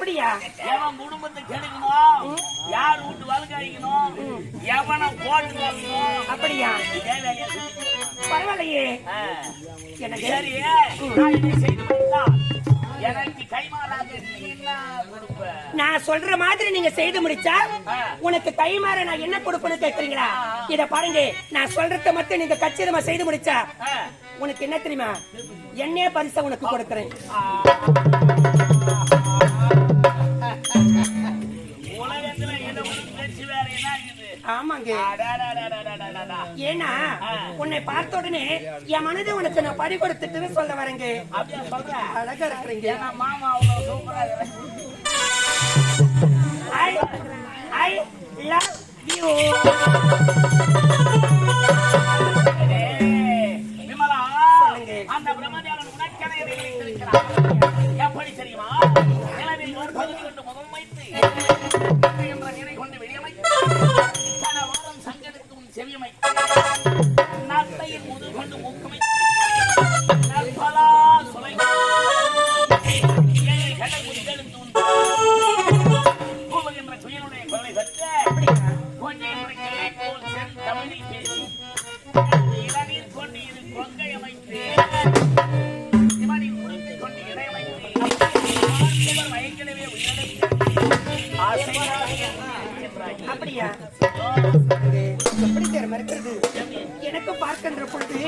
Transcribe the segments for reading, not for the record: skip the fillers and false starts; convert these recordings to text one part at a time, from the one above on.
அப்படியா? எவன் குடும்பத்தை கெடுக்கணும், யார் வீட்டு வழக்கழிக்கணும், எவனை போட்டு வரணும். அப்படியா? பரவாயில்லையே. எனக்கு சரி, நான் இதை செய்து கொடுத்தா எனக்கு கைமாறாக நீ என்ன கொடுப்ப? நான் சொல்ற மாதிரி நீங்க செய்து முடிச்சா உனக்கு கைமாற நான் என்ன கொடுப்பேன்னு கேக்குறீங்களா? இத பாருங்க, நான் சொல்றத மட்டும் நீங்க கச்சிதமா செய்து முடிச்சா உனக்கு என்ன தெரியுமா? என்னைய பரிசா உனக்கு கொடுக்கிறேன். உலகத்துல ஏதோ ஒரு பேச்சு வேற என்ன இருக்குது? ஆமாங்க. ஏன்னா உன்னை பார்த்த உடனே என் மனதை உனக்கு நான் பறி கொடுத்துட்டு சொல்ல வரேங்க. அப்படியா சொல்ற? அழகா இருக்கிறீங்க. மாமா அவ்வளவு சூப்பரா I love you. விமலா, அந்த பிரம்மதேவன் உனக்கென இதை வைத்திருக்கிறான். எப்படி தெரியுமா? நிலவில் ஒரு பகுதி கொண்டு முகம் வைத்து என்ற நிலை கொண்டு வெளியமைத்து பல வாரம் சங்கெடுத்து உன் செவியமைத்து நத்தையின் முது கொண்டு மூக்கமைத்து நற்பலா சுலை ஏழை முடித்தெடுத்து உன் என்ற துயனுடைய கொலை பெற்ற கொஞ்சம் கிளை போல் சென் தமிழை பேசி இளநீர் கொண்டு இது கொங்கை அமைத்து இவனின் உடுத்தை கொண்டு இடையமைத்து வயங்கிடவே உயிரிழந்து அப்படியா? எப்படி தெரியுமா இருக்கிறது? எனக்கு பார்க்கின்ற பொழுது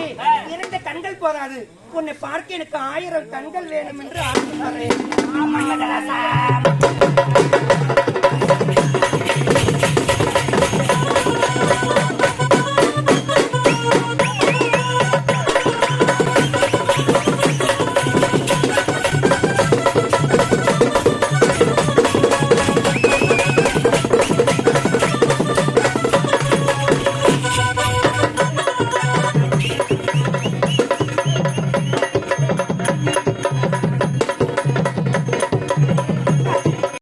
2 கண்கள் போதாது, உன்னை பார்க்க எனக்கு 1000 கண்கள் வேணும் என்று ஆசைப்படுறேன்.